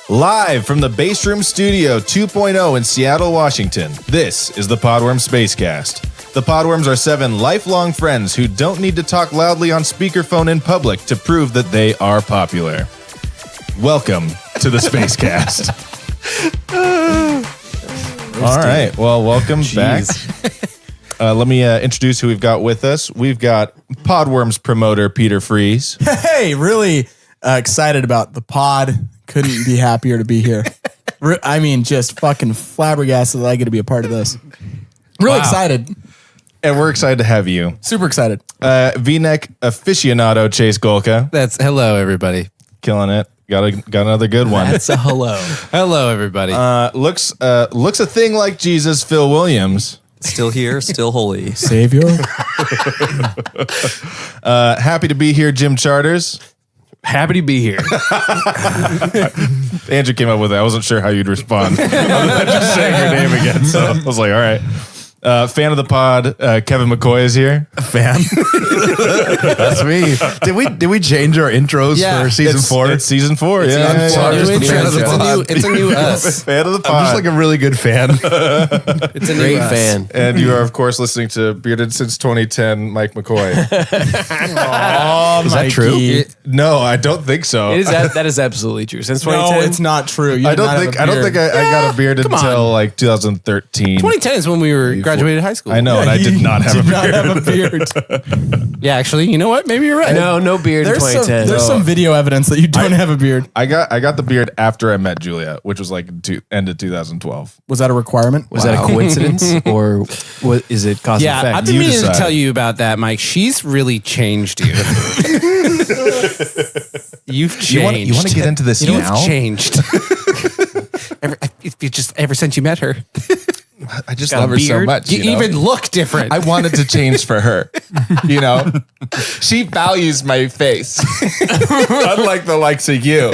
Live from the Bass Room Studio 2.0 in Seattle, Washington, this is the Podworms Spacecast. The Podworms are 7 lifelong friends who don't need to talk loudly on speakerphone in public to prove that they are popular. Welcome to the Spacecast. All right, well, welcome back. Let me introduce who we've got with us. We've got Podworms promoter Peter Fries. Hey, really excited about the pod. Couldn't be happier to be here. I mean, just fucking flabbergasted that I get to be a part of this. Really excited. And we're excited to have you. Super excited. V-neck aficionado Chase Golka. That's hello, everybody. Killing it. Got another good one. That's a hello. Hello, everybody. Looks a thing like Jesus, Phil Williams. Still here, still holy. Savior. Happy to be here, Jim Charters. Happy to be here. Andrew came up with it. I wasn't sure how you'd respond. Other than just saying your name again. So I was like, all right. Fan of the pod, Kevin McCoy is here. A fan? That's me. Did we change our intros for season 4? It's season 4. It's a new us. Fan of the pod. I'm just like a really good fan. It's a great fan. And you are, of course, listening to Bearded Since 2010, Mike McCoy. Is that true? No, I don't think so. That is absolutely true. Since 2010, No, it's not true. I don't think I got a beard until like 2013. 2010 is when we were graduated high school. I know, and I did not have a beard. Yeah, actually, you know what? Maybe you're right. No beard in 2010. There's some video evidence that you don't have a beard. I got the beard after I met Julia, which was like end of 2012. Was that a requirement? Was that a coincidence or what is it cause and Yeah, effect? I've been You meaning to decide. tell you about that, Mike. She's really changed you. You've changed. You want to get into this now? You've changed. Ever since you met her. I just love her so much. You even look different. I wanted to change for her. You know, she values my face, unlike the likes of you.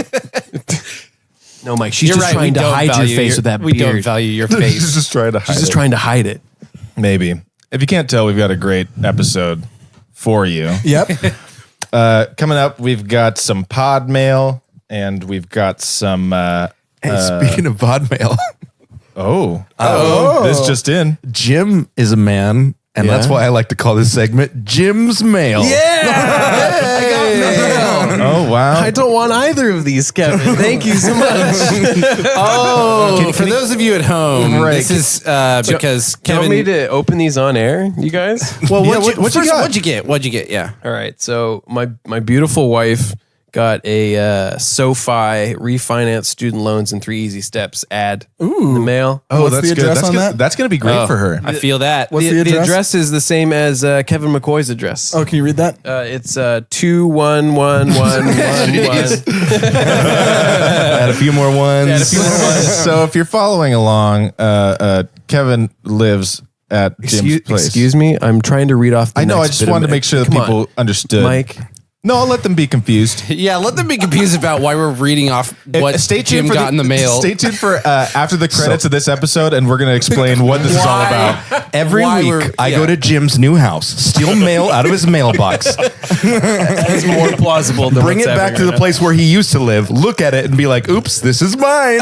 No, Mike, she's You're just right, trying we to don't hide your value face with that We don't beard. value your She's face. just trying to hide She's just it. trying to hide it. Maybe. If you can't tell, we've got a great episode for you. Yep. Coming up, we've got some pod mail, and we've got some. Hey, speaking of pod mail, this just in. Jim is a man, and that's why I like to call this segment Jim's Mail. Oh wow! I don't want either of these, Kevin. Thank you so much. For those of you at home, this is because Do you Kevin. want me to open these on air, you guys? Well, Yeah, what you got? What'd you get? Yeah. All right. So my beautiful wife got a SoFi refinance student loans in 3 easy steps ad in the mail. Oh, What's that's the good. address That's on good. that? That's going to be great for her. I feel that. What's The the address? address is the same as Kevin McCoy's address. Oh, can you read that? It's 2111111. Add a few more ones. So if you're following along, Kevin lives at Jim's place. Excuse me, I'm trying to read off. I know. I just wanted to make sure that Come on, people understood. Mike. No, I'll let them be confused. Yeah, let them be confused about why we're reading off what Jim got in the mail. Stay tuned for after the credits of this episode, and we're going to explain what this is all about. Every week, I go to Jim's new house, steal mail out of his mailbox, That's more plausible than bring it back to the place where he used to live, look at it, and be like, oops, this is mine.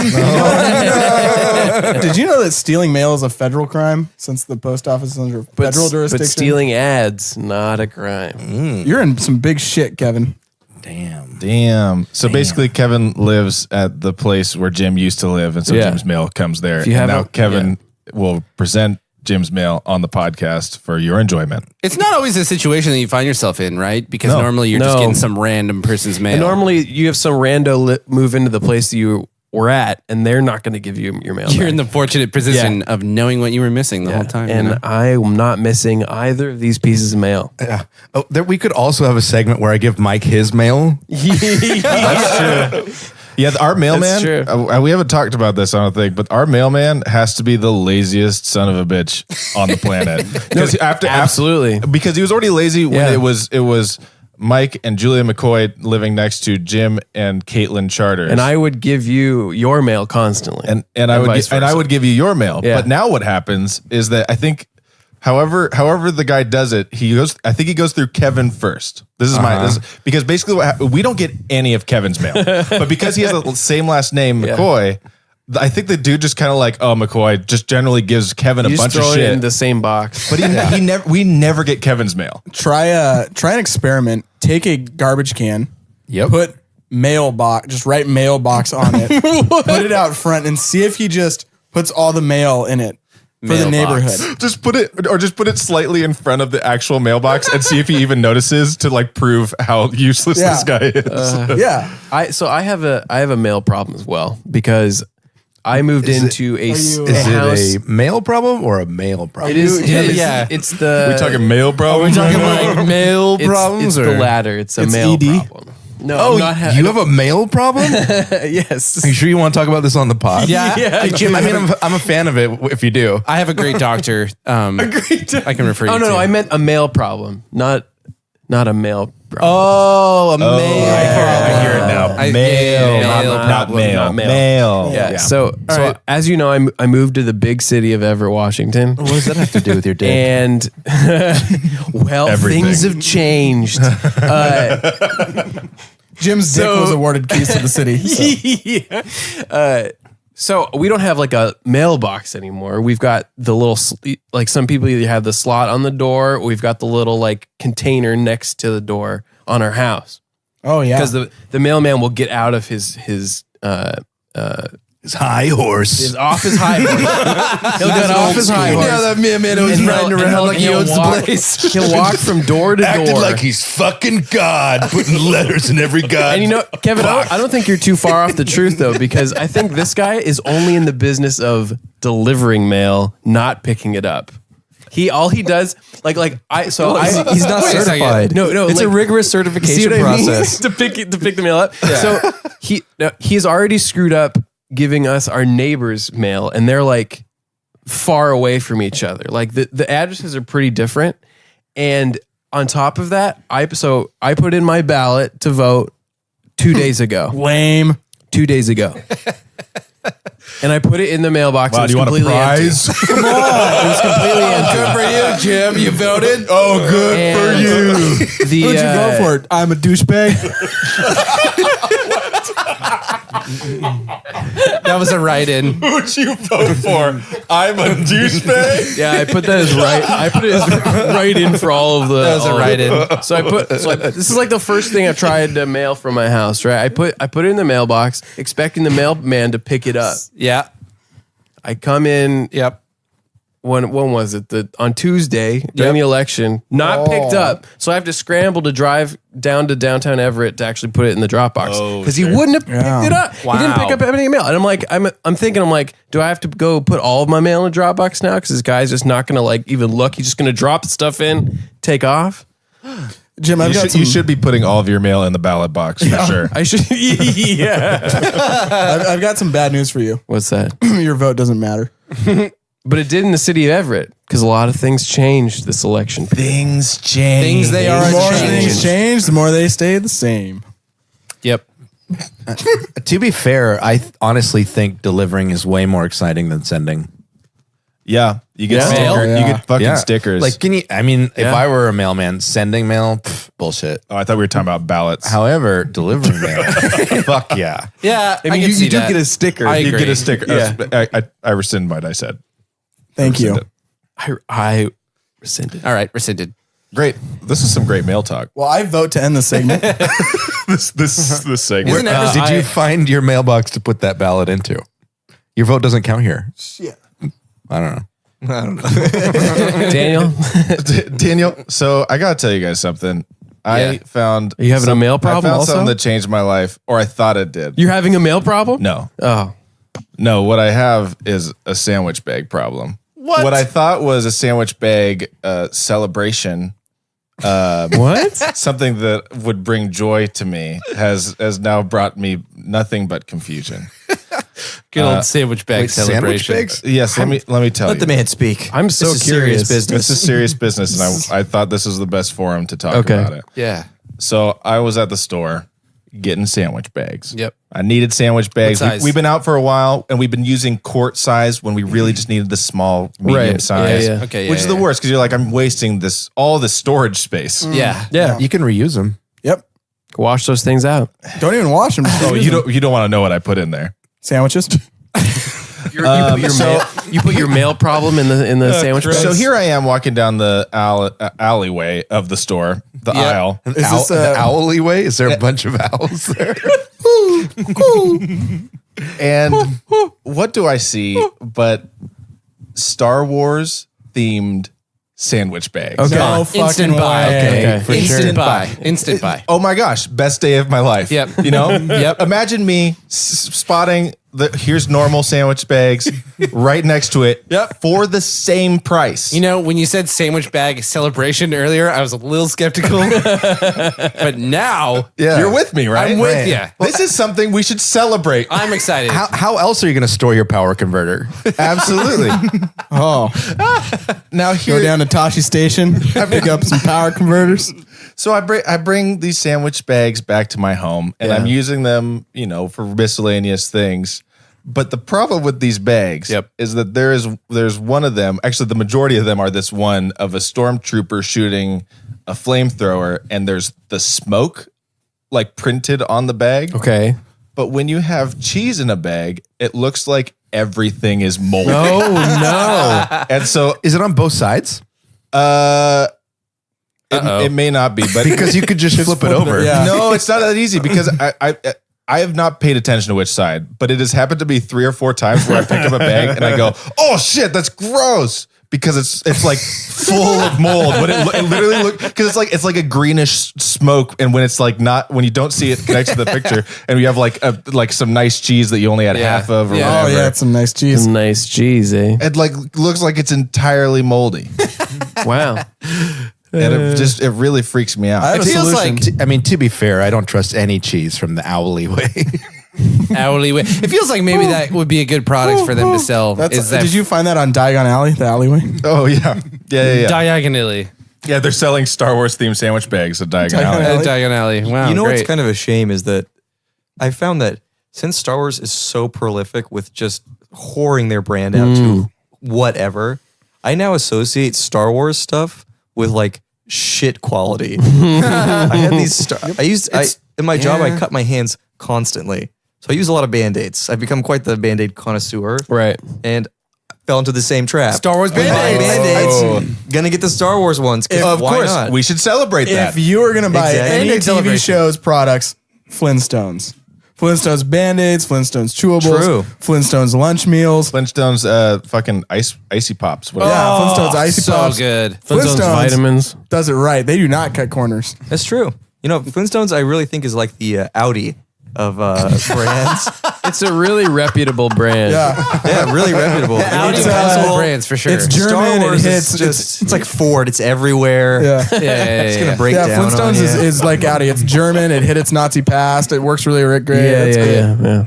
Did you know that stealing mail is a federal crime since the post office is under federal jurisdiction? But stealing ads, not a crime. You're in some big shit, Kevin. Damn. So basically, Kevin lives at the place where Jim used to live, and so Yeah. Jim's mail comes there. you And now haven't- Kevin will present Jim's mail on the podcast for your enjoyment. It's not always a situation that you find yourself in, right? Because No. normally you're just No. getting some random person's mail. And normally you have some rando move into the place that you were at, and they're not going to give you your mail. you're back. in the fortunate position of knowing what you were missing the whole time. And you know? I am not missing either of these pieces of mail. Yeah. Oh, we could also have a segment where I give Mike his mail. Yeah, our mailman, That's true. we haven't talked about this, I don't think, but our mailman has to be the laziest son of a bitch on the planet. Absolutely. Because he was already lazy when Yeah. it was Mike and Julia McCoy living next to Jim and Caitlin Charters. And I would give you your mail constantly. and I would vice and I versa. would give you your mail. Yeah. But now what happens is that I think However, the guy does it. I think he goes through Kevin first. This is because basically we don't get any of Kevin's mail, but because he has the same last name, McCoy. I think the dude just kind of like, McCoy just generally gives Kevin a bunch of shit in the same box. But we never get Kevin's mail. Try an experiment. Take a garbage can. Yep. Put mailbox. Just write mailbox on it. Put it out front and see if he just puts all the mail in it for the neighborhood. Just put it slightly in front of the actual mailbox and see if he even notices to like prove how useless this guy is. I have a mail problem as well because I moved into a house. Is it a male problem or a male problem? It is. It's the. We talking mail problems? Are we talking like male problems? It's the latter. It's a male problem. No, you have a male problem? Yes. Are you sure you want to talk about this on the pod? Yeah. Jim, I mean, I'm a fan of it if you do. I have a great doctor. I can refer you to. No, I meant a male problem, not a male problem. Oh, a male. I hear it now. Not male. Yeah. So as you know, I moved to the big city of Everett, Washington. What does that have to do with your dick? And Everything. things have changed. Jim's dick was awarded keys to the city. So. So we don't have like a mailbox anymore. We've got the little, like some people either have the slot on the door, or we've got the little like container next to the door on our house. Oh yeah. Because the mailman will get out of his high horse. He's off his high horse. He'll get off his high horse. that mailman was riding around like he owns the place. He'll walk from door to Acted door. like he's fucking God, putting letters in every God. And you know, Kevin, I don't think you're too far off the truth though, because I think this guy is only in the business of delivering mail, not picking it up. All he does, he's not certified. No, it's a rigorous certification process to pick the mail up. Yeah. So he's already screwed up giving us our neighbors' mail, and they're like far away from each other. Like the addresses are pretty different. And on top of that, I put in my ballot to vote 2 days ago. Lame. 2 days ago. And I put it in the mailbox. Wow, It was do you want a completely prize? empty. Come on. It was completely empty. Good for you, Jim. You voted? Oh, good for you. Who'd you vote for? I'm a douchebag. That was a write-in. Who'd you vote for? I'm a douchebag. Yeah, I put that as right. I put it as right in for all of the. That was a write-in. So this is like the first thing I tried to mail from my house. Right, I put it in the mailbox, expecting the mailman to pick it up. Yeah. I come in. Yep. When was it? On Tuesday during the election, not picked up. So I have to scramble to drive down to downtown Everett to actually put it in the Dropbox because he wouldn't have picked it up. Wow. He didn't pick up any mail, and I'm like, I'm thinking, do I have to go put all of my mail in the Dropbox now? Because this guy's just not going to like even look. He's just going to drop the stuff in, take off. Jim, You should be putting all of your mail in the ballot box for sure. I should. Yeah. I've got some bad news for you. What's that? Your vote doesn't matter. But it did in the city of Everett because a lot of things changed this election. Things change. Things they are The more changing. things change, the more they stay the same. Yep. To be fair, I honestly think delivering is way more exciting than sending. Yeah, you get Mail? stickers. You get fucking Yeah. stickers. Like, if Yeah. I were a mailman, sending mail, bullshit. I thought we were talking about ballots. However, delivering mail, fuck yeah. Yeah. I mean, you do get a sticker. I You agree. get a sticker. Yeah. I rescind what I said. Thank you. I rescinded. All right. Rescinded. Great. This is some great mail talk. Well, I vote to end the segment. This segment. Did you find your mailbox to put that ballot into? Your vote doesn't count here. Shit. I don't know. Daniel, Daniel, so I gotta tell you guys something. I found Are you having a mail problem I found also? something that changed my life, or I thought it did. you're having a mail problem? No, Oh. no. What I have is a sandwich bag problem. What I thought was a sandwich bag celebration. What? Something that would bring joy to me has now brought me nothing but confusion. Good old sandwich bag celebration. Sandwich bags? Yes, let me tell you. Let the man speak. I'm so This is curious. serious business. This is serious business, and I thought this was the best forum to talk Okay. about it. Yeah. So I was at the store getting sandwich bags. Yep. I needed sandwich bags. What size? We've been out for a while, and we've been using quart size when we really just needed the small, medium Right. size. Yeah, yeah. Okay, yeah, which is the worst because you're like, I'm wasting all this storage space. Yeah. Yeah. You can reuse them. Yep. Wash those things out. Don't even wash them. Oh, you don't want to know what I put in there. Sandwiches. You put your mail problem in the sandwich bag. So here I am walking down the alleyway of the store, the aisle. Is this The owly way? Is there a bunch of owls there? And what do I see but Star Wars themed sandwich bags? Okay. No fucking Instant buy. way. Okay. For Instant sure. buy. Instant buy. Oh my gosh, best day of my life. Yep. You know? Yep. Imagine me spotting here's normal sandwich bags right next to it for the same price. You know, when you said sandwich bag celebration earlier, I was a little skeptical. But now, You're with me, right? I'm with ya. This is something we should celebrate. I'm excited. How else are you going to store your power converter? Absolutely. Oh, Now go here, down to Tashi Station, pick up some power converters. so I bring these sandwich bags back to my home, and I'm using them, for miscellaneous things. But the problem with these bags is that there's one of them. Actually, the majority of them are this one of a stormtrooper shooting a flamethrower, and there's the smoke like printed on the bag. Okay. But when you have cheese in a bag, it looks like everything is moldy. Oh no. And so Is it on both sides? it may not be, but Because you could just flip it over. yeah. no, it's not that easy because I have not paid attention to which side, but it has happened to me 3 or 4 times where I pick up a bag and I go, "Oh shit, that's gross," because it's like full of mold. When it literally look because it's like a greenish smoke, and when it's like not when you don't see it connected to the picture, and you have like some nice cheese that you only had half of or Oh whatever. yeah, it's some nice cheese. Nice cheese, eh? It like looks like it's entirely moldy, Wow. and it really freaks me out. I have It a feels solution. like- To be fair, I don't trust any cheese from the owly way. Hourly way. It feels like maybe that would be a good product for them to sell. Did you find that on Diagon Alley, the alleyway? Oh yeah, yeah. diagonally? Yeah, they're selling Star Wars themed sandwich bags at Diagon Diagon Alley. Alley. Diagonally. Wow. You know great. what's kind of a shame is that I found that since Star Wars is so prolific with just whoring their brand out to whatever, I now associate Star Wars stuff with like shit quality. I had these. In my job, I cut my hands constantly, so I use a lot of Band-Aids. I've become quite the Band-Aid connoisseur, Right. and fell into the same trap. Star Wars Buying Band-Aids. Band-Aids. Gonna get the Star Wars ones. 'Cause Of why course, not? we should celebrate that. If you were gonna buy Exactly. any Band-Aid TV celebration. shows, products, Flintstones. Flintstones Band-Aids, Flintstones chewables, True. Flintstones lunch meals. Flintstones, fucking icy pops. Whatever. Yeah, Flintstones Icy so Pops. good. Flintstones vitamins. does it right. They do not cut corners. That's true. You know, Flintstones, I really think is like the Audi of brands. It's a really reputable brand. Yeah, Yeah, really reputable. Audi It's, household uh, brands for sure. it's German. Star Wars It is hits. just, it's like Ford. It's everywhere. Yeah. It's going to break Yeah, down Flintstones on you. is like Audi. It's German. It hit its Nazi past. It works really great. It's great. Yeah.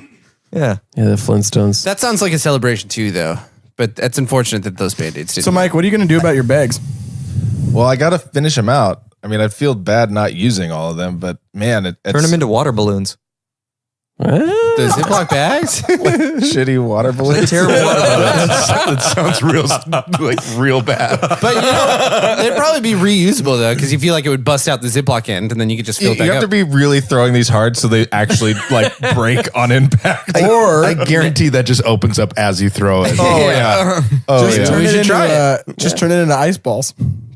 Yeah. Yeah, the Flintstones. That sounds like a celebration too, though. But that's unfortunate that those Band-Aids didn't. So, Mike, what are you going to do about your bags? Well, I got to finish them out. I mean, I feel bad not using all of them, but man, it's Turn them into water balloons. the Ziploc bags? shitty water balloons. Terrible water balloons. That sounds real bad. But you know, they'd probably be reusable though, because you feel like it would bust out the Ziploc end, and then you could just fill You it back have up. to be really throwing these hard so they actually like break on impact. Or I guarantee that just opens up as you throw it. Oh yeah. Oh just yeah. turn We it should into try just turn it into ice balls.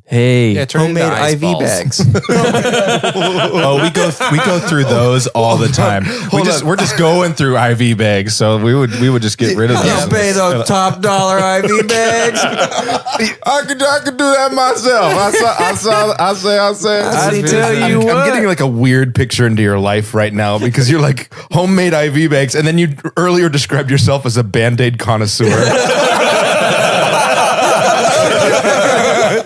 Hey. Yeah, turn it into Homemade ice IV balls. bags. Oh, we go through those all the time. We're just going through IV bags, so we would just get rid of You those. pay those top dollar IV bags. I could do that myself. I say. I'm getting like a weird picture into your life right now because you're like homemade IV bags, and then you earlier described yourself as a Band-Aid connoisseur.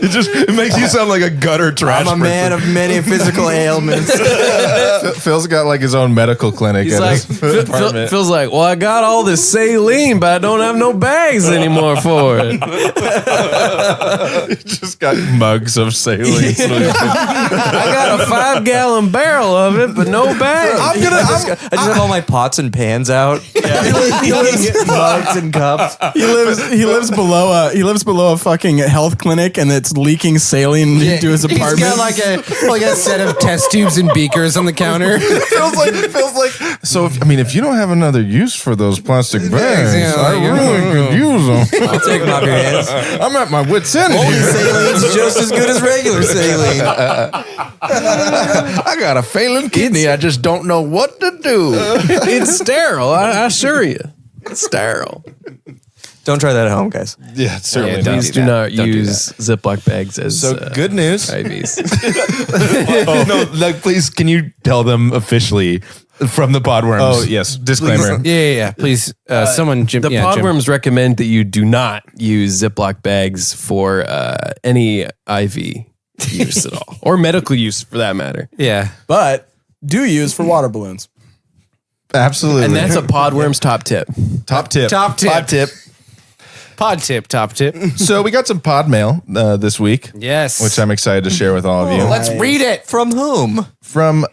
It makes you sound like a gutter trash. I'm a man of many physical ailments. Phil's got like his own medical clinic He's at like, his apartment. feels like, well, I got all this saline, but I don't have no bags anymore for it. Just got mugs of saline. I got a 5-gallon barrel of it, but no bags. I just have all my pots and pans out. Mugs and cups. He lives below a fucking health clinic, and it's leaking saline into his apartment. He's got like a set of test tubes and beakers on the counter. feels like. So, if you don't have another use for those plastic bags, yeah, I really could use them. I'll take them off your hands. I'm at my wit's end Holy here. saline's just as good as regular saline. I got a failing kidney. I just don't know what to do. It's sterile, I assure you. It's sterile. Don't try that at home, guys. Yeah, certainly Yeah, don't not. Please do not use Ziploc bags as So good news. IVs. No, like, please, can you tell them officially from the Podworms? Oh yes, disclaimer. Yeah. Please, someone, Jim. The Jim. Podworms recommend that you do not use Ziploc bags for any IV use at all, or medical use for that matter. Yeah. But do use for water balloons. Absolutely. And that's a Podworms top tip. top tip. Top tip. Pod tip. Pod tip. Top tip. So we got some pod mail this week, Yes. which I'm excited to share with all of you. Let's read it. From whom? From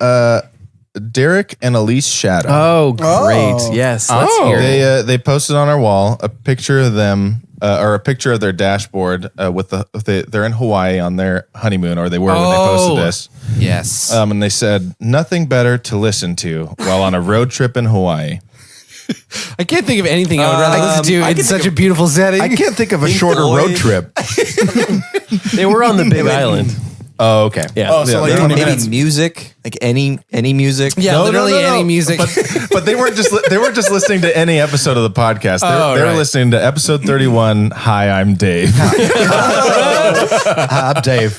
Derek and Elise Shadow. Oh, great. Yes. Let's hear it. They posted on our wall a picture of them or a picture of their dashboard they're in Hawaii on their honeymoon, or they were when they posted this. Yes. And they said nothing better to listen to while on a road trip in Hawaii. I can't think of anything I would rather listen to in such a beautiful setting. I can't think of a shorter Floyd. road trip. They were on the Big Island. Oh, okay. Yeah. Oh, so like they're 20 Maybe minutes. music, like any music. Yeah, No, literally no, no, no. any music. But they weren't just listening to any episode of the podcast. They were right. listening to episode 31. Hi, I'm Dave. I'm Dave.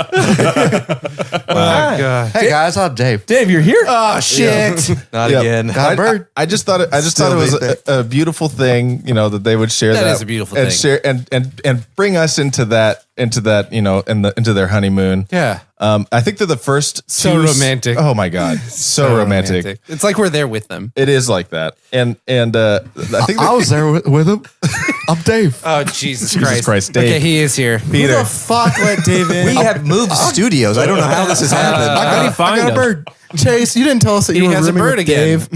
God. Hey guys, I'm Dave. Dave, you're here? Oh shit. Not Yeah. again. Got a bird. I just thought it was a beautiful thing, that they would share that. That is a beautiful and thing. share and bring us into that, into their honeymoon. Yeah. I think they're the first So two- romantic. Oh my god, so romantic. It's like we're there with them. It is like that, and I think I was there with him. I'm Dave. Oh, Jesus Christ, Dave. Okay, he is here. Who Peter. the fuck let Dave in? We have moved studios. I don't know how this has happened. How do you find I got a him? bird. Chase, you didn't tell us that you He were has a rooming bird with again. Dave.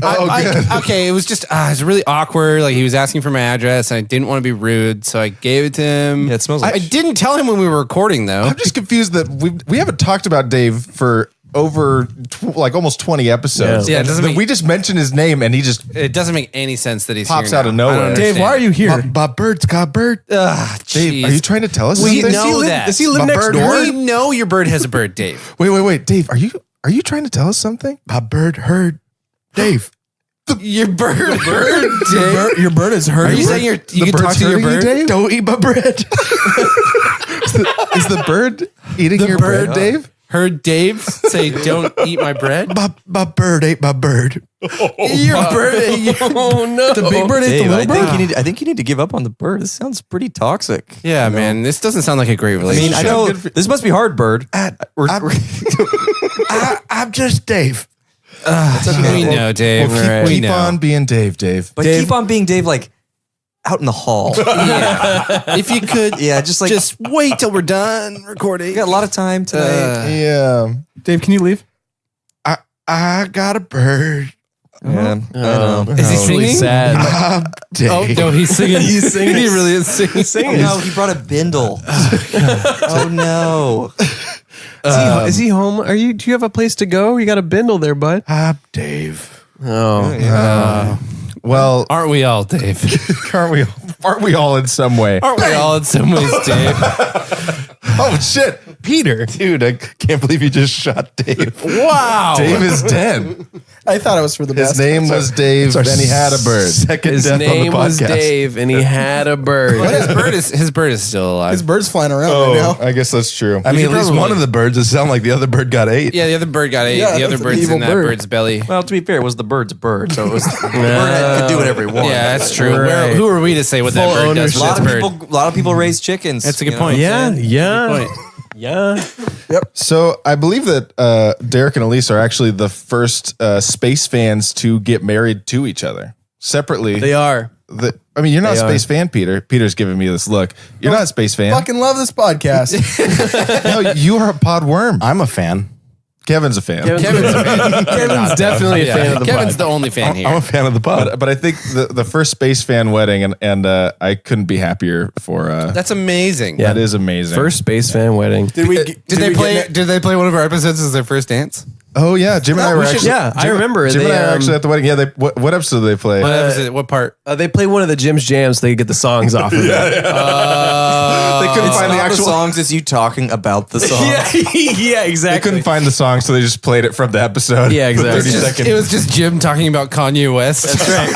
Okay, it was just it was really awkward. Like he was asking for my address, and I didn't want to be rude, so I gave it to him. Yeah, it smells like I didn't tell him when we were recording, though. I'm just confused that we haven't talked about Dave for over almost 20 episodes. Yeah, it doesn't make- we just mentioned his name and he just It doesn't make any sense that he's Pops here out of now. I nowhere. don't Dave, why are you here? My bird's got a bird. Dave, are you trying to tell us We something? know that. Does he live My next bird door? heard. We know your bird has a bird, Dave. Wait, Dave, are you trying to tell us something? My bird heard Dave. Your bird, Your bird is hurt. Are you saying you can talk to your bird? Dave? Don't eat my bread. Is the bird eating your bird- bread, Dave? Heard Dave say, "Don't eat my bread." my bird ate my bird. Your bird. Oh, no. the big bird ate the Dave, little bird? I think you need to give up on the bird. This sounds pretty toxic. Yeah, man, this doesn't sound like a great I mean, relationship. I know this must be hard, bird. I'm just Dave. We know, Dave. Well, we keep know. on being Dave. But keep on being Dave, like out in the hall. If you could, Yeah, just like just wait till we're done recording. we got a lot of time tonight. Yeah. Dave, can you leave? I got a bird. Yeah, I know. Is he It's really singing? sad. I'm Dave. Oh no, he's singing. He's singing. He really is singing. Oh no, he brought a bindle. Oh no. Is he home? Do you have a place to go? You got a bindle there, bud. I'm Dave. Oh. Well, Aren't we all, Dave? aren't we all in some way? Aren't we all in some ways, Dave? Oh shit, Peter. Dude, I can't believe you just shot Dave. Wow. Dave is dead. I thought it was for the His best. name was Dave, and he had a bird. Second His death on the name was podcast. Dave, and he had a bird. His bird is still alive. His bird's flying around Oh, right now. I guess that's true. I mean, at least one of the birds. It sounded like the other bird got ate. Yeah, the other bird got ate. Yeah, the other that's an bird's evil in that bird. bird's belly. Well, to be fair, it was the bird's bird, so it was the bird could do whatever he wanted. Yeah, that's true. Right. Who are we to say what that Full bird does A for lot that of bird? people. A lot of people raise chickens. That's a good you know? point. Yeah, yeah. Good point. Yeah. So I believe that Derek and Elise are actually the first space fans to get married to each other separately. They are. I mean, you're not a They space fan, Peter. Peter's giving me this look. You're not a space fan. Fucking love this podcast. No, you are a pod worm. I'm a fan. Kevin's a fan. Kevin's a fan. Kevin's definitely a fan of the Kevin's pod. the only fan here. I'm a fan of the pod. But I think the first space fan wedding, and I couldn't be happier for. That's amazing. Yeah. That is amazing. First space fan wedding. Did we? Did they play one of our episodes as their first dance? Oh yeah, Jim and I were actually. Yeah, I remember. Jim They, and I were actually at the wedding. Yeah, what episode did they play? What episode? What part? they play one of the Jim's jams so they could get the songs off of it. They couldn't It's find not the actual. the songs, it's you talking about the song. yeah, They exactly. couldn't find the song, so they just played it from the episode. Yeah, exactly. 30 seconds. It was just Jim talking about Kanye West. That's right.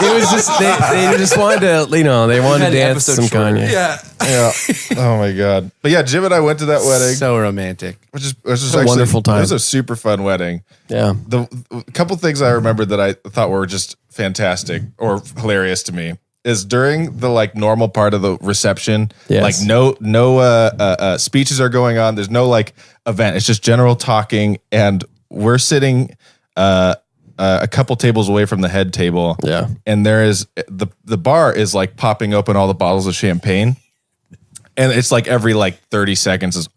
It was just they just wanted to, they wanted to Had an dance episode some shorter. Kanye. Yeah. Yeah. Oh my god. But yeah, Jim and I went to that wedding, So romantic. which is a actually wonderful time. It was a super fun wedding. Yeah. The couple things I remember that I thought were just fantastic or hilarious to me is during the like normal part of the reception, Yes. like no speeches are going on. There's no like event. It's just general talking, and we're sitting a couple tables away from the head table. Yeah. And there is the bar is like popping open all the bottles of champagne, and it's like every like 30 seconds is.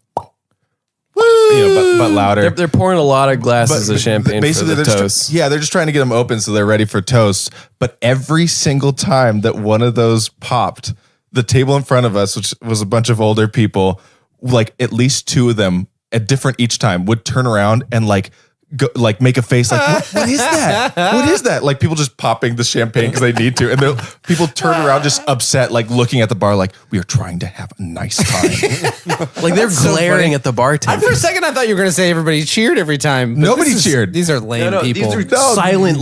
But louder. They're pouring a lot of glasses of champagne for the they're just toast. they're just trying to get them open so they're ready for toast. But every single time that one of those popped, the table in front of us, which was a bunch of older people, like at least two of them at different each time would turn around and like go, like make a face like what is that? What is that? Like people just popping the champagne because they need to, and people turn around just upset, like looking at the bar like we are trying to have a nice time. Like they're glaring at the bartender. For a second, I thought you were going to say everybody cheered every time. but Nobody this is- cheered. These are lame people. These are silent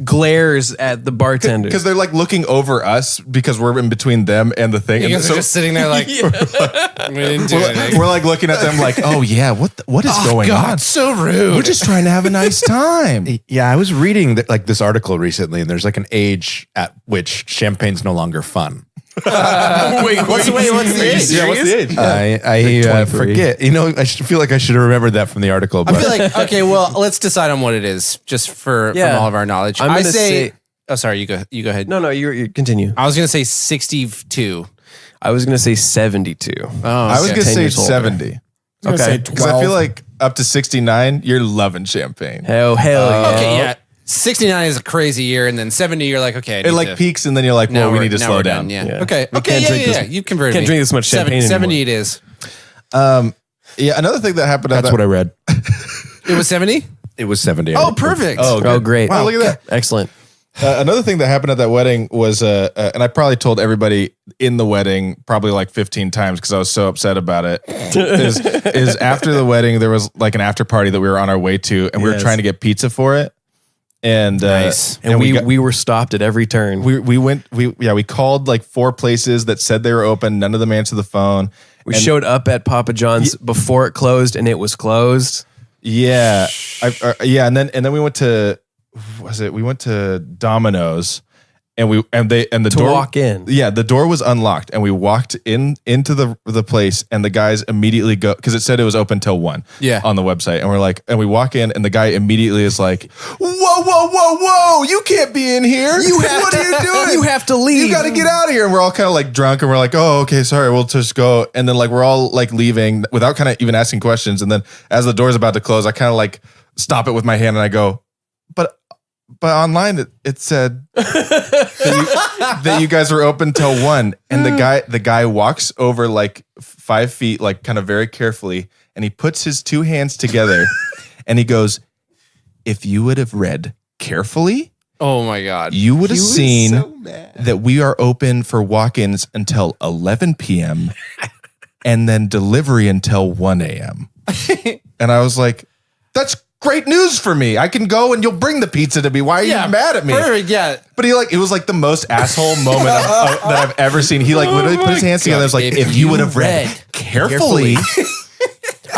glares at the bartender. Because they're like looking over us because we're in between them and the thing. you And guys so are just sitting there like, we didn't do anything. we're like looking at them like, oh yeah, what is going on? God, so rude. We're just trying to have a nice time. Yeah, I was reading like this article recently, and there's like an age at which champagne's no longer fun. what's the age? Yeah, what's the age? I forget. I feel like I should have remembered that from the article. But I feel like, okay, well, let's decide on what it is, just from all of our knowledge. I'm I gonna say, say- oh, sorry, you go ahead. No, you continue. I was going to say 62. I was gonna say 72. Oh, I was okay. gonna 10 say years older. 70 Okay. because I feel like up to 69, you're loving champagne. Hell yeah. Okay, yeah. 69 is a crazy year, and then 70, you're like, okay. I It need like to- peaks, and then you're like, now well, we we're- need to now slow we're down. Yeah. Yeah. Okay. We Okay. can't Yeah, drink yeah, this- yeah. You converted can't me. drink this much champagne 70 it is. Yeah, another thing that happened. that's what I read. It was 70? It was 70. Oh, perfect. Oh, great. Wow, look at that. Excellent. Another thing that happened at that wedding was, and I probably told everybody in the wedding probably like 15 times because I was so upset about it. is after the wedding there was like an after party that we were on our way to, and we were Yes. trying to get pizza for it. And Nice. And we got- were stopped at every turn. we called like 4 places that said they were open. None of them answered the phone. We showed up at Papa John's before it closed, and it was closed. Yeah, and then we went to we went to Domino's, and the door walk in. Yeah, the door was unlocked, and we walked into the place, and the guys immediately go because it said it was open till 1. Yeah. on the website, and we're like, and we walk in, and the guy immediately is like, whoa, you can't be in here. What are you doing? You have to leave. You got to get out of here. And we're all kind of like drunk, and we're like, oh, okay, sorry, we'll just go. And then like we're all like leaving without kind of even asking questions. And then as the door's about to close, I kind of like stop it with my hand, and I go, but online it said that you guys were open till 1. And the guy walks over like 5 feet, like kind of very carefully, and he puts his 2 hands together, and he goes, if you would have read carefully, Oh, my God. you would have seen that we are open for walk-ins until 11 p.m. and then delivery until 1 a.m. And I was like, that's great news for me. I can go and you'll bring the pizza to me. Why are you mad at me? Perfect, yeah. But it was like the most asshole moment that I've ever seen. He like literally put his hands together. It was like, if you would have read carefully,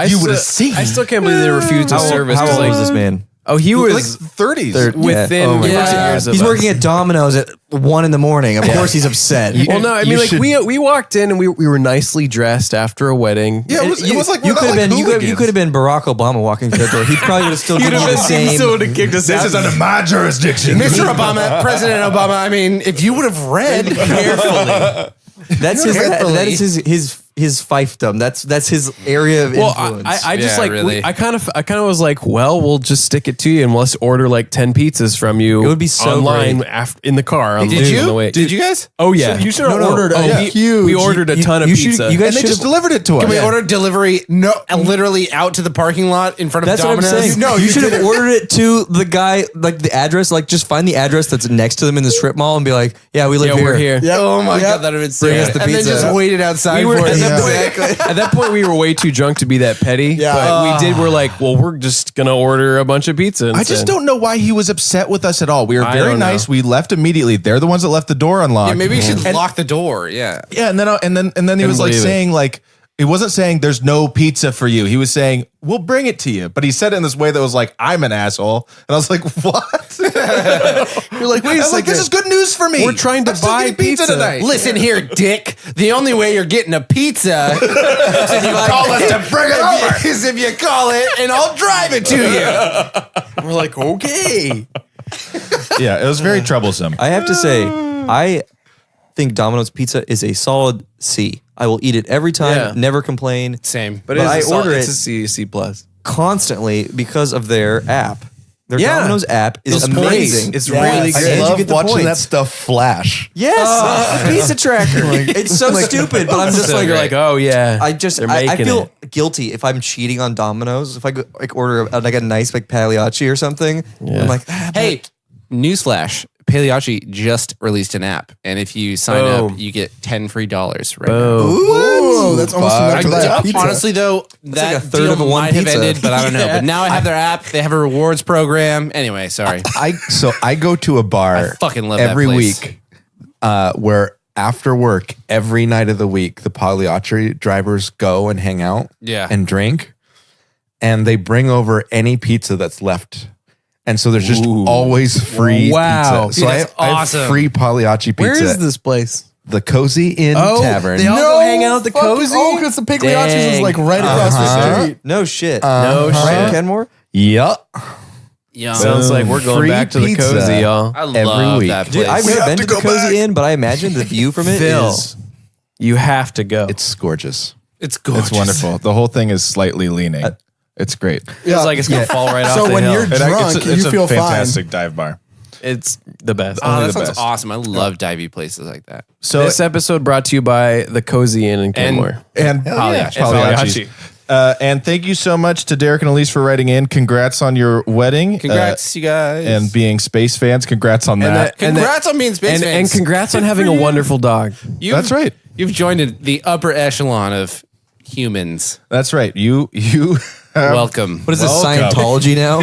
you would have seen. I still can't believe they refused to service. How because, old like, was this man? Oh, he like was 30s. within Oh my 14 God. years of He's us. working at Domino's at 1 a.m. Of course he's upset. Well, no, I mean, like we walked in and we were nicely dressed after a wedding. Yeah, it was like you we're could not have like been you could have been Barack Obama walking through the door. He probably would have still given you the same. would have kicked us This is under my jurisdiction. Mr. Obama, President Obama. I mean, if you would have read carefully. That's his fiefdom. That's his area of Well, influence. I just Yeah, like really. I kind of was like, well, we'll just stick it to you and let's order like 10 pizzas from you. It would be so online great. in the car. On the way. Did you guys? Oh yeah, You should have No, no. ordered Oh, a huge. we ordered a ton of you should- pizza. you guys And they should just have. delivered it to us. Can we order delivery? No, literally out to the parking lot in front of That's what I'm Domino's. saying. No, you should have ordered it to the guy, like the address. Like, just find the address that's next to them in the strip mall and be like, "Yeah, we live yeah, here." we're here. Yep. Oh my Yep. god, that would have been sick. Bring us the And then pizza. just waited outside We were for at it. that, at that point we were way too drunk to be that petty. Yeah. But we did. We're like, well, we're just gonna order a bunch of pizza. I just instead. don't know why he was upset with us at all. We were I very don't nice. know. We left immediately. They're the ones that left the door unlocked. Yeah, maybe you should And- lock the door. Yeah. Yeah, and then he was like believe it. saying like he wasn't saying there's no pizza for you. He was saying we'll bring it to you, but he said it in this way that was like I'm an asshole, and I was like, what? You're like, wait I a was like, second. this is good news for me. We're trying to I'm still buy getting pizza pizza. tonight. Listen here, Dick. The only way you're getting a pizza is if you call us to bring it over. Is if you call it, and I'll drive it to you. We're like, okay. Yeah, it was very troublesome. I have to say, I think Domino's pizza is a solid C. I will eat it every time. Yeah. Never complain. Same. But I order it's it a C plus. constantly because of their app. Their Yeah. Domino's app is Those points. amazing. It's Yes. really I good. And you love get the watching points. that stuff flash. Yes, pizza tracker. It's so stupid, but I'm just So like, You're like, oh yeah. I making feel it. guilty if I'm cheating on Domino's. If I go, like order like a nice like Pagliacci or something, I'm like, Hey, newsflash. Pagliacci just released an app, and if you sign up, Boom. you get $10 free right now. Whoa, that's almost enough to buy a pizza. Honestly, though, that like a third deal of a one might have pizza. ended, but I don't know. But now I have their app. They have a rewards program. Anyway, sorry. I go to a bar I fucking love every that place. week where after work every night of the week the Pagliacci drivers go and hang out Yeah. and drink, and they bring over any pizza that's left. And so there's just always free Wow. pizza. Dude, So that's I have awesome. free Pagliacci pizza. Where is this place? The Cozy Inn Tavern. they all go hang out at the fucking- Cozy? Oh, because the Pagliacci's is Dang. like right across the street. no shit, No right, shit. Kenmore. Yep. Yeah. Sounds like we're going Free back to the pizza. Cozy, y'all. I every love week. that place. Dude, I've never been to the Cozy Inn, but I imagine the view from it Phil, is. you have to go. It's gorgeous. it's gorgeous. It's wonderful. The whole thing is slightly leaning. It's great. Feels like it's gonna fall right off So the when hill. you're drunk, it's you a feel fantastic dive bar. It's the best. Oh, that the sounds best. awesome. I love divey places like that. So This episode brought to you by the Cozy Inn in Kenmore. and Pagliacci. Pagliacci. And thank you so much to Derek and Elise for writing in. Congrats on your wedding. Congrats, you guys. And being space fans. Congrats on that. Congrats on being space and fans. congrats on having a wonderful dog. That's right. You've joined the upper echelon of humans. That's right. You Welcome. What is this, Welcome. Scientology now?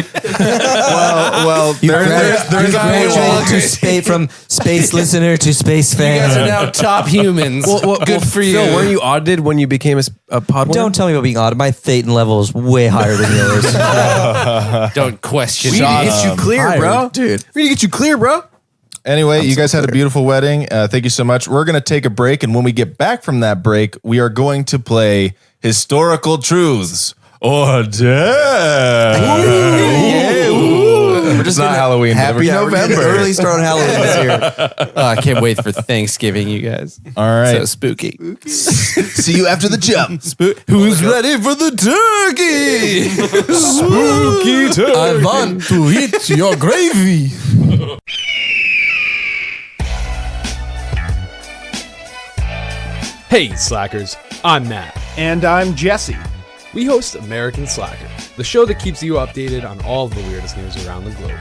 well, You graduated to space from space listener to space You guys are fan. now top humans. Good for you. Phil, weren't you audited when you became a podworm? Don't tell me about being odd. My Thetan level is way higher than yours. Don't question We me. need to get you clear, bro. dude. We need to get you clear, bro. Anyway, you guys had a beautiful wedding. Thank you so much. We're going to take a break. And when we get back from that break, we are going to play Historical Truths or Death. It's not Halloween. but Happy we're- November. Early start on Halloween this year. Oh, I can't wait for Thanksgiving, you guys. All right. So spooky. See you after the jump. Who's ready for the turkey? Spooky turkey. I want to eat your gravy. Hey, Slackers, I'm Matt. And I'm Jesse. We host American Slacker, the show that keeps you updated on all of the weirdest news around the globe,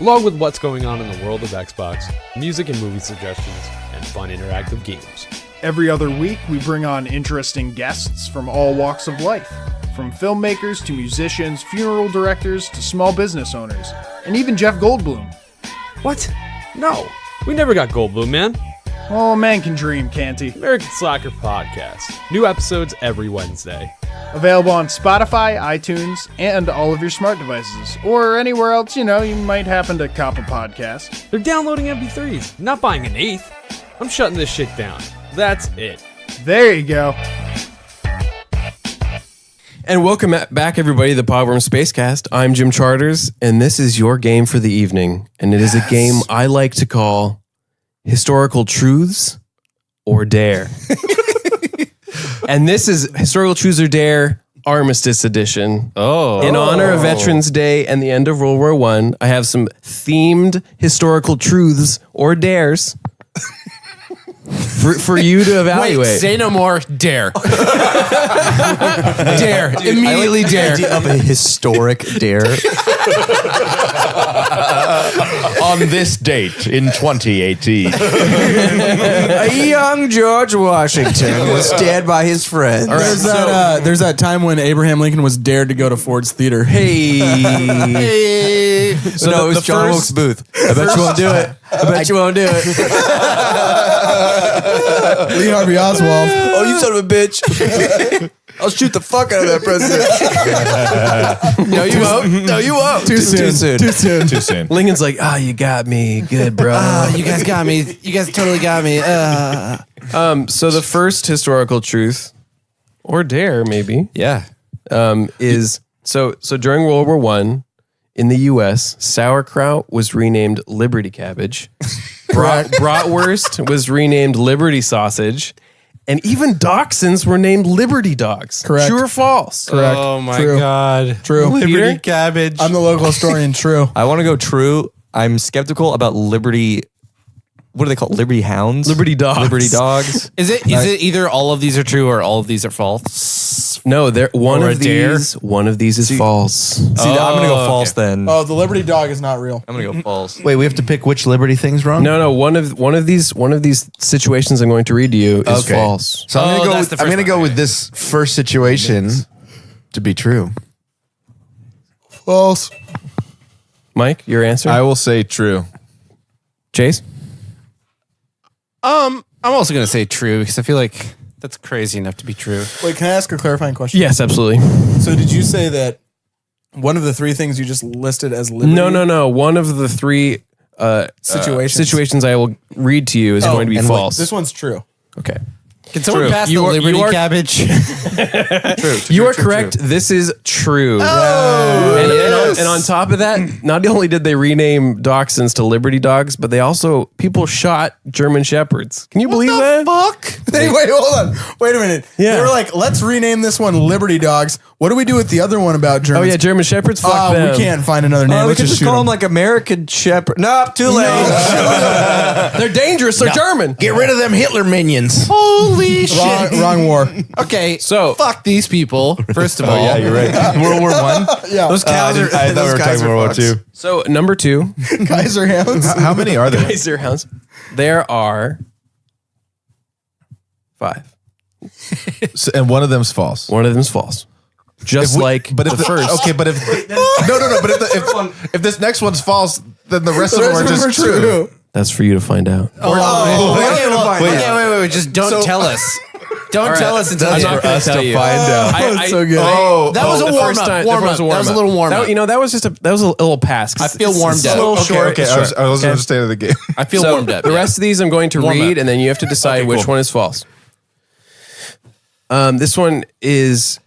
along with what's going on in the world of Xbox, music and movie suggestions, and fun interactive games. Every other week, we bring on interesting guests from all walks of life, from filmmakers to musicians, funeral directors to small business owners, and even Jeff Goldblum. What? No, we never got Goldblum, man. Oh, man can dream, can't he? American Slacker Podcast. New episodes every Wednesday. Available on Spotify, iTunes, and all of your smart devices, or anywhere else, you might happen to cop a podcast. They're downloading MP3s, not buying an eighth. I'm shutting this shit down. That's it. There you go. And welcome back, everybody, to the Podworms Spacecast. I'm Jim Charters, and this is your game for the evening. And it is a game I like to call Historical Truths or Dare. And this is Historical Truths or Dare Armistice Edition. Oh. In honor of Veterans Day and the end of World War I have some themed historical truths or dares for you to evaluate. Wait, say no more. Dare. Dare. Immediately dare. Idea of a historic dare. On this date in 2018. A young George Washington was dead by his friends. There's that time when Abraham Lincoln was dared to go to Ford's Theater. Hey. So no, it was John Wilkes Booth. I bet you won't do it. I bet you won't do it. Lee Harvey Oswald. Oh, you son of a bitch. I'll shoot the fuck out of that president. No, you won't. No, you won't. Too soon. Too soon. Lincoln's like, you got me. Good, bro. You guys got me. You guys totally got me. So the first historical truth, or dare maybe, Yeah. is so during World War I, in the U.S., sauerkraut was renamed Liberty Cabbage. Bratwurst was renamed Liberty Sausage. And even dachshunds were named Liberty Dogs. Correct. True or false? Correct. Oh my True. God. True. Peter? Cabbage. I'm the local historian. True. I want to go true. I'm skeptical about Liberty. What are they called? Liberty Hounds? Liberty Dogs. Liberty Dogs. Is it either all of these are true or all of these are false? No, one Or a of dare? these is false. See, I'm going to go false then. Oh, the Liberty Dog is not real. I'm going to go false. Wait, we have to pick which Liberty thing's wrong? No, one of these situations I'm going to read to you is Okay. false. So I'm Oh, gonna go. that's the With, I'm first gonna one. go with this first situation to be true. False. Mike, your answer? I will say true. Chase? I'm also gonna say true because I feel like that's crazy enough to be true. Wait, can I ask a clarifying question? Yes, absolutely. So did you say that one of the three things you just listed as liberty? No. One of the three situations I will read to you is going to be false. This one's true. Okay. Can someone pass You the are- Liberty you are- Cabbage? You are correct. This is true. And on top of that, not only did they rename dachshunds to Liberty Dogs, but people shot German Shepherds. Can you believe that? Fuck. Hey, wait, hold on. Wait a minute. Yeah. They were like, let's rename this one Liberty Dogs. What do we do with the other one about Oh Germans? yeah, German Shepherds. Fuck them. we can't find another name. we Let's could just just shoot call them. them like American Shepherd. Nope, too late. They're dangerous. They're German. Get rid of them Hitler minions. Holy shit! Wrong war. Okay, So- fuck these people. First of all, Yeah, you're right. World War I. Yeah. Those cows are. I thought we those were guys talking are World War fucks. II. So number 2, Kaiser Hounds. How many are there? Kaiser Hounds. There are 5. And one of them's false. One of them is false. Just like But if the first. Okay, but if no. But if this next one's false, then the rest of them are just true. That's for you to find out. Wait. Just don't tell us. Don't tell us until I'm you. not going to tell you. Find out. That's so good. That was a The warm first up. time- Warm the up. first That was a little warm up. That was a little pass. I feel warmed It's up. a little Okay, short. Okay, It's I was short. going to Okay. understand the game. I feel So warmed up. the rest of these I'm going to Warm read, up. and then you have to decide which one is false. This one is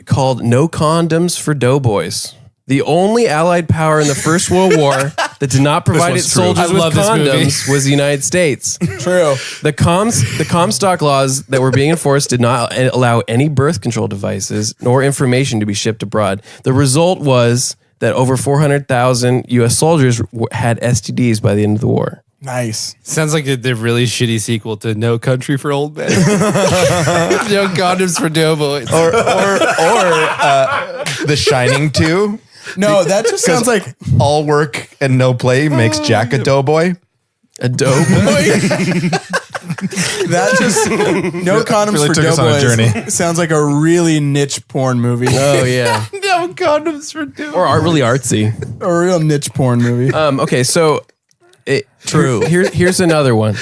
called "No Condoms for Doughboys." The only Allied power in the First World War that did not provide one's its true. soldiers I with love this movie. condoms was the United States. True. The Comstock laws that were being enforced did not allow any birth control devices nor information to be shipped abroad. The result was that over 400,000 U.S. soldiers had STDs by the end of the war. Nice. Sounds like the really shitty sequel to No Country for Old Men. No condoms for doughboys. Or The Shining 2. No, that just sounds like All work and no play makes Jack a doughboy. A doughboy? that. Just no condoms Really for took us on a doughboys. journey. Sounds like a really niche porn movie. Oh, yeah. No condoms for doughboys. Or really artsy. A real niche porn movie. Okay, so... Here's another one.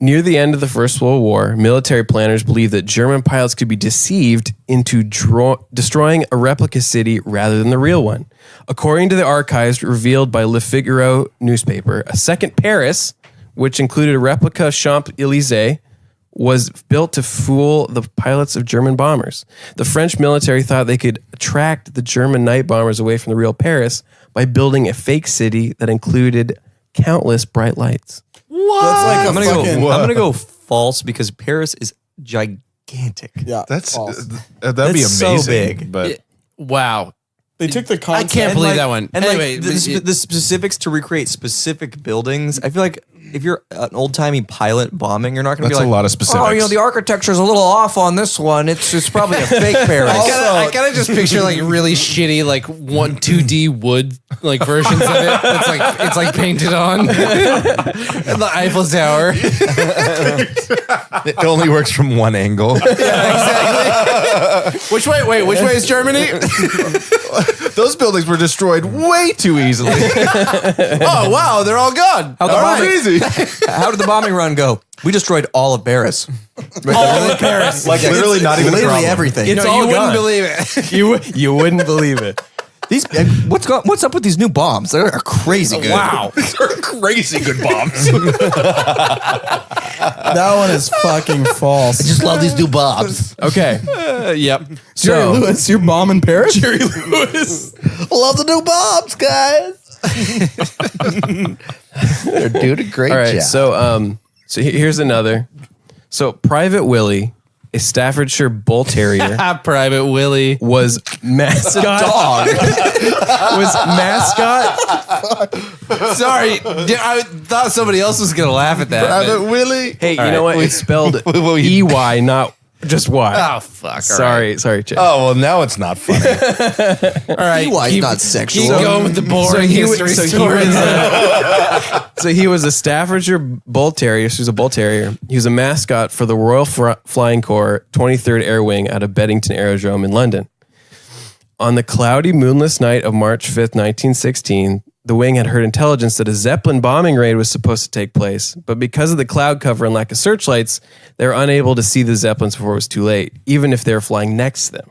Near the end of the First World War, military planners believed that German pilots could be deceived into destroying a replica city rather than the real one. According to the archives revealed by Le Figaro newspaper, a second Paris, which included a replica Champs-Élysées, was built to fool the pilots of German bombers. The French military thought they could attract the German night bombers away from the real Paris by building a fake city that included countless bright lights. That's like I'm gonna go false because Paris is gigantic. Yeah, That's false. that'd be That's so amazing. big. But Wow. They took the I concept. can't believe like- that one. And Anyway, like the specifics to recreate specific buildings. I feel like if you're an old timey pilot bombing, you're not going to be That's like a lot of specifics. Oh, the architecture's a little off on this one. It's probably a fake Paris. I gotta just picture like really shitty like 2D wood like versions of it. It's like painted on. And the Eiffel Tower. It only works from one angle. Which way? Wait, which way is Germany? those buildings were destroyed way too easily. Oh wow, they're all gone. How the All bombing- Easy. How did the bombing run go? We destroyed all of Paris. All of Paris. Like literally not even a Literally problem. everything. You all wouldn't gone. believe it. You wouldn't believe it. These what's up with these new bombs? They're crazy good. Wow. Crazy good bombs. That one is fucking false. Just love these new bombs. Okay. Yep. Jerry Lewis, you're bombing Paris? Jerry Lewis. Love the new bombs, guys. They're doing a great All right. job. So here's another. So Private Willie, a Staffordshire Bull Terrier, Private Willie. was mascot. Dog. Was mascot. Sorry, I thought somebody else was gonna laugh at that. but- Willie. Hey, you know what? It's spelled EY, not just Y. Oh fuck! Sorry, Jay. Oh, well, now it's not funny. All right, Why keep, not sexual? Keep going with the boring history story. So he was a Staffordshire Bull Terrier. So he was a Bull Terrier. He was a mascot for the Royal Flying Corps 23rd Air Wing out of Beddington Aerodrome in London. On the cloudy, moonless night of March 5th, 1916, the wing had heard intelligence that a Zeppelin bombing raid was supposed to take place, but because of the cloud cover and lack of searchlights, they were unable to see the Zeppelins before it was too late, even if they were flying next to them.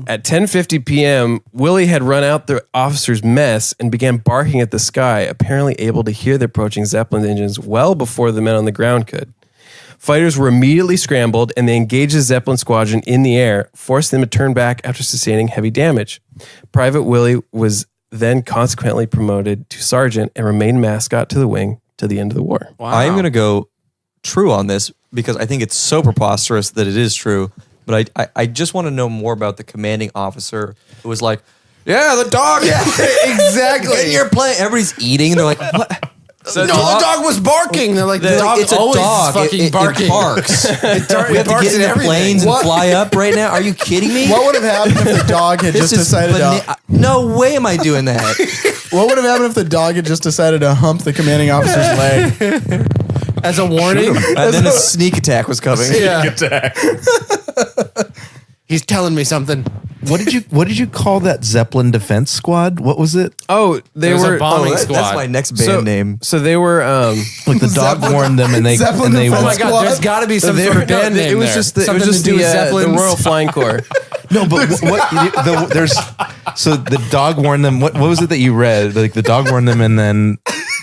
At 10:50 p.m., Willie had run out the officer's mess and began barking at the sky, apparently able to hear the approaching Zeppelin engines well before the men on the ground could. Fighters were immediately scrambled and they engaged the Zeppelin squadron in the air, forcing them to turn back after sustaining heavy damage. Private Willie was then consequently promoted to sergeant and remained mascot to the wing to the end of the war. I am going to go true on this because I think it's so preposterous that it is true. But I just want to know more about the commanding officer who was like, yeah, the dog. Yeah, exactly. And you're playing. Everybody's eating. And they're like, what? No, the dog was barking. They're like, the dog it's a always dog. fucking barking. It barks. We have to barks get at into everything. planes and fly up right now. Are you kidding me? What would have happened if the dog had just decided to... No way am I doing that. What would have happened if the dog had just decided to hump the commanding officer's leg? As a warning. And then a sneak attack was coming. Yeah. He's telling me something. What did you call that Zeppelin defense squad? What was it? Oh, they was were a bombing squad. That's my next band name. So they were Like the dog warned them, and they Zeppelin defense Oh my god, there's got to be some sort of band name it was there. just the, it was Something just to do with the Zeppelins. Royal Flying Corps. No, but there's so the dog warned them. What was it that you read? Like the dog warned them, and then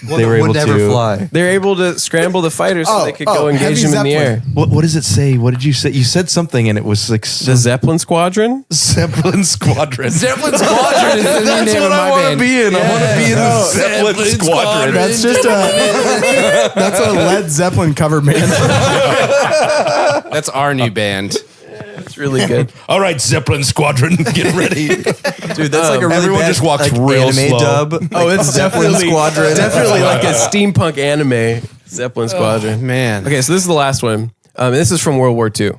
they were able would never to fly. They were able to scramble the fighters so they could go engage heavy them in the air. Zeppelin. What does it say? What did you say? You said something, and it was like The Zeppelin Squadron? Zeppelin Squadron. Zeppelin Squadron is the new That's name what of I my want to band. be in. I want to be in the Zeppelin Squadron. That's just that's a Led Zeppelin cover band. That's our new band. It's really good. All right, Zeppelin Squadron, get ready. Dude, that's like a really everyone bad, just walks like, real anime slow. dub. Oh, it's Zeppelin definitely Squadron. definitely like a steampunk anime. Zeppelin Squadron. Man. Okay, so this is the last one. This is from World War II,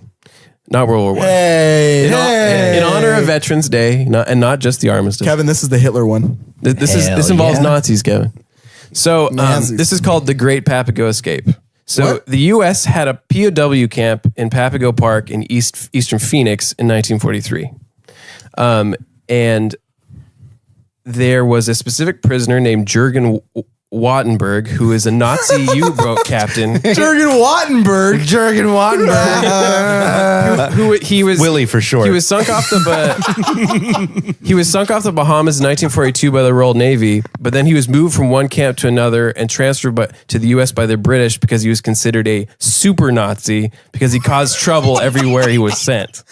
not World War One. Hey, In honor of Veterans Day, and not just the armistice. Kevin, this is the Hitler one. This involves Nazis, Kevin. So Nazis. this is called the Great Papago Escape. So What? the U.S. had a POW camp in Papago Park in eastern Phoenix in 1943. And there was a specific prisoner named Jurgen Wattenberg, who is a Nazi U-boat captain. Jürgen Wattenberg. who he was Willie for short. He was sunk off the Bahamas in 1942 by the Royal Navy, but then he was moved from one camp to another and transferred to the U.S. by the British because he was considered a super Nazi because he caused trouble everywhere he was sent.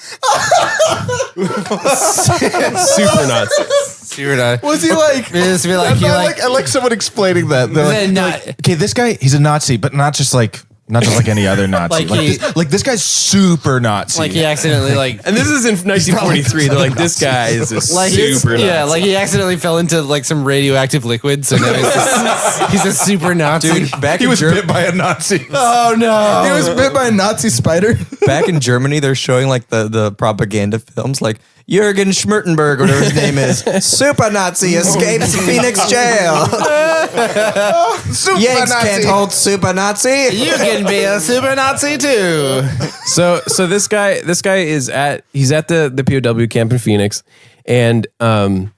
Super Nazi. Was he like? I like someone explaining that. They're like, okay, this guy, he's a Nazi, but not just like any other Nazi. Like this guy's super Nazi. Like he accidentally And this is in 1943. They're like, this guy is a super Nazi. Yeah, like he accidentally fell into like some radioactive liquid, so now he's a super Nazi. Dude, back he in was bit by a Nazi. Oh no! He was bit by a Nazi spider. Back in Germany, they're showing like the propaganda films, like Jürgen Schmurtenberg, whatever his name is, super Nazi escapes Phoenix jail. Yanks can't hold super Nazi. You can be a super Nazi too. So this guy is at the POW camp in Phoenix, and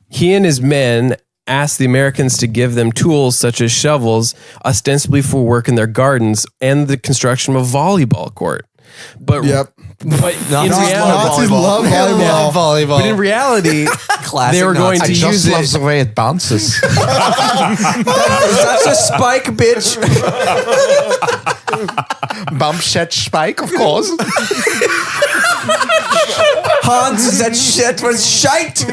he and his men asked the Americans to give them tools such as shovels, ostensibly for work in their gardens and the construction of a volleyball court. But in Nazis love volleyball. But in reality, they were going to use it. the way it bounces. That's a spike, bitch. Bump set spike, of course. Hans, that shit was shite.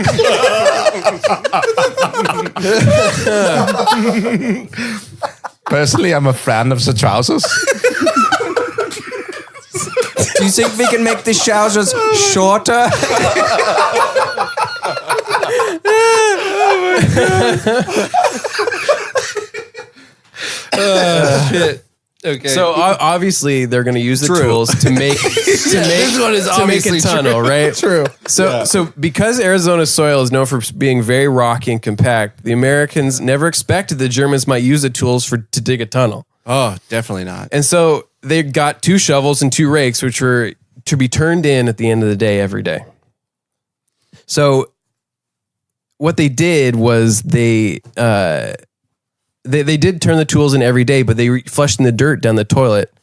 Personally, I'm a fan of the trousers. Do you think we can make the trousers shorter? Shit. Okay. So obviously they're going to use the tools to make this one is to make a obviously tunnel, right? True. So because Arizona's soil is known for being very rocky and compact, the Americans never expected the Germans might use the tools to dig a tunnel. Oh, definitely not. And so they got 2 shovels and 2 rakes, which were to be turned in at the end of the day every day. So what they did was they did turn the tools in every day, but they flushed in the dirt down the toilet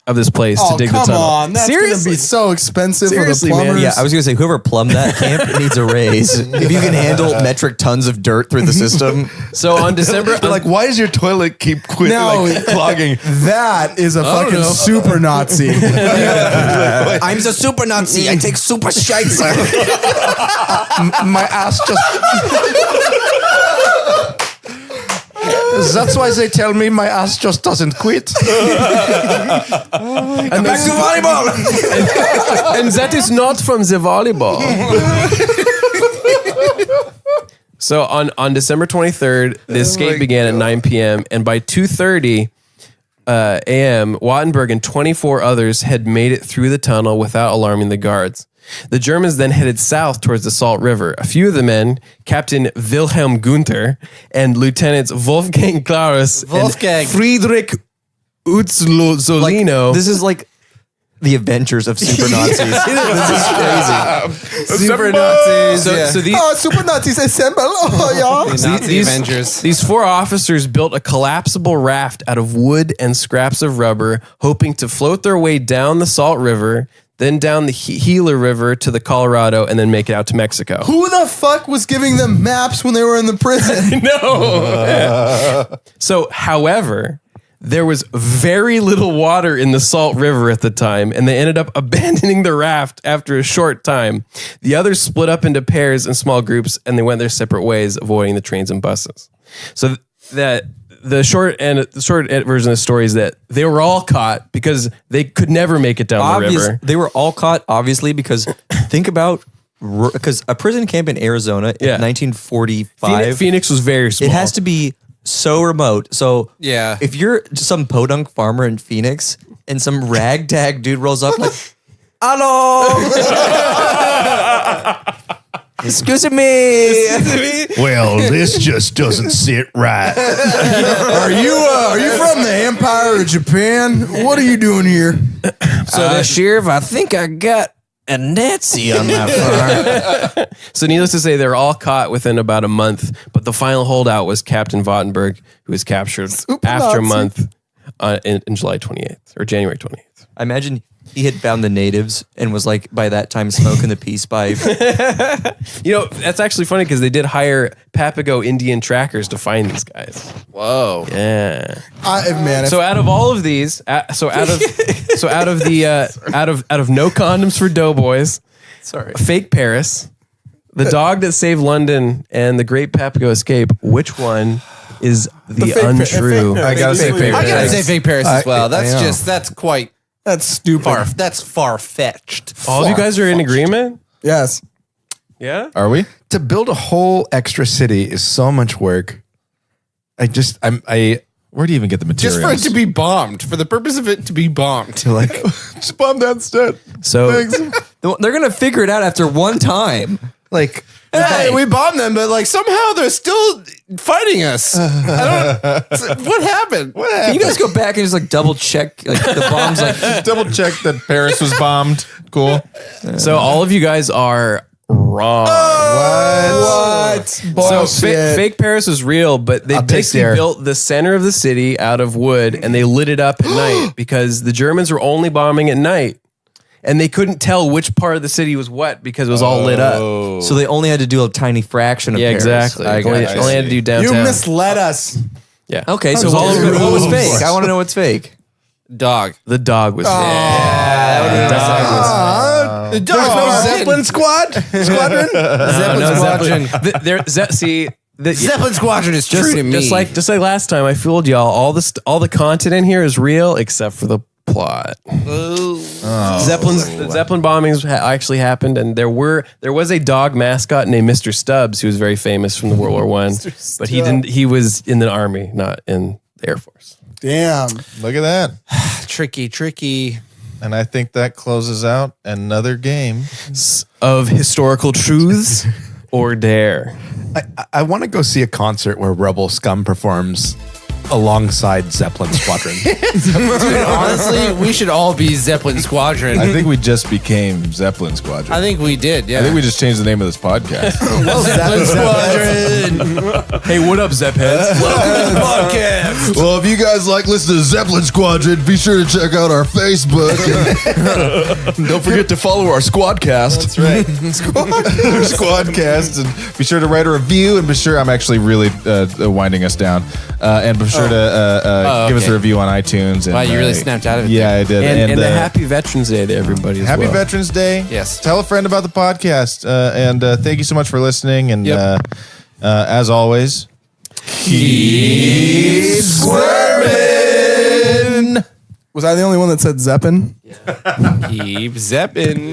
of this place to dig the tunnel. Come on, that's going to be so expensive Seriously, for the plumbers. man. Yeah, I was gonna say whoever plumbed that camp needs a raise. If you can handle metric tons of dirt through the system. So on December, They're like, why does your toilet keep clogging? That is a fucking super Nazi. I'm the super Nazi. I take super scheitzer. My ass just... That's why they tell me my ass just doesn't quit. Back to volleyball. and that is not from the volleyball. So on December 23rd, the escape began at 9 p.m. and by 2:30 a.m., Wattenberg and 24 others had made it through the tunnel without alarming the guards. The Germans then headed south towards the Salt River. A few of the men, Captain Wilhelm Gunther and Lieutenants Wolfgang Klaus and Friedrich Utzolino. This is like the Avengers of super Nazis. This is crazy. Super Nazis. So these, super Nazis assemble. Oh, yeah. Nazi Avengers. These 4 officers built a collapsible raft out of wood and scraps of rubber, hoping to float their way down the Salt River, then down the Gila River to the Colorado, and then make it out to Mexico. Who the fuck was giving them maps when they were in the prison? No. So, however, there was very little water in the Salt River at the time, and they ended up abandoning the raft after a short time. The others split up into pairs and small groups, and they went their separate ways, avoiding the trains and buses. So that the short version of the story is that they were all caught because they could never make it down the river. They were all caught, obviously, because think about because a prison camp in Arizona in 1945. Phoenix was very small. It has to be so remote. So Yeah. if you're some podunk farmer in Phoenix and some ragtag dude rolls up like, hello. Excuse me. Well, this just doesn't sit right. Are you from the Empire of Japan? What are you doing here? So Sheriff, I think I got a Nazi on that farm. So needless to say, they're all caught within about a month, but the final holdout was Captain Vattenberg, who was captured after a month in July 28th or January 28th. I imagine he had found the natives and was like, by that time, smoking the peace pipe. You know, that's actually funny because they did hire Papago Indian trackers to find these guys. Whoa. Yeah. Man, So out of all of these, out of no condoms for doughboys, Sorry. fake Paris, the dog that saved London, and the Great Papago Escape, which one is the untrue? fake I gotta say fake I gotta Paris. say fake Paris as well. I know. That's quite that's stupid. that's far fetched. All of you guys are in agreement? Yes. Yeah? Are we? To build a whole extra city is so much work. Where do you even get the materials? Just for it to be bombed, for the purpose of it to be bombed. like Just bomb that instead. So They're going to figure it out after one time. like Hey, we bombed them, but like somehow they're still fighting us. What happened? Can you guys go back and just like double check like the bombs? Like Just double check that Paris was bombed. Cool. So all of you guys are wrong. What? So Bullshit. fake Paris was real, but they basically built the center of the city out of wood and they lit it up at night because the Germans were only bombing at night. And they couldn't tell which part of the city was what because it was all lit up. so they only had to do a tiny fraction of Yeah, Paris. exactly. I Only gotcha. had to do You downtown. misled us. Yeah. Okay, so It was all what over was the fake? board. I want to know what's fake. Dog. The dog was The dog. Zeppelin Squadron? Zeppelin Zeppelin Squadron is true to me. just like last time, I fooled y'all. All the content in here is real except for the plot. The Zeppelin bombings actually happened, and there was a dog mascot named Mr. Stubbs who was very famous from the World War I, but he didn't. He was in the army, not in the Air Force. Damn. Look at that. tricky. And I think that closes out another game. Of historical truths or dare. I want to go see a concert where Rebel Scum performs alongside Zeppelin Squadron. Honestly, we should all be Zeppelin Squadron. I think we just became Zeppelin Squadron. I think we did. Yeah. I think we just changed the name of this podcast. Zeppelin Squadron. Hey, what up, Zepp heads? Welcome to the podcast. Well, if you guys like listening to Zeppelin Squadron, be sure to check out our Facebook. Don't forget to follow our Squadcast. That's right. Our Squadcast. And be sure to write a review and be sure, I'm actually really winding us down. And be sure to give us a review on iTunes. And, Wow, you really snapped out of it. Yeah, I did. And a happy Veterans Day to everybody as Happy well. Veterans Day. Yes. Tell a friend about the podcast. And thank you so much for listening. And as always, keep squirming. Was I the only one that said Zeppin? Keep Zeppin.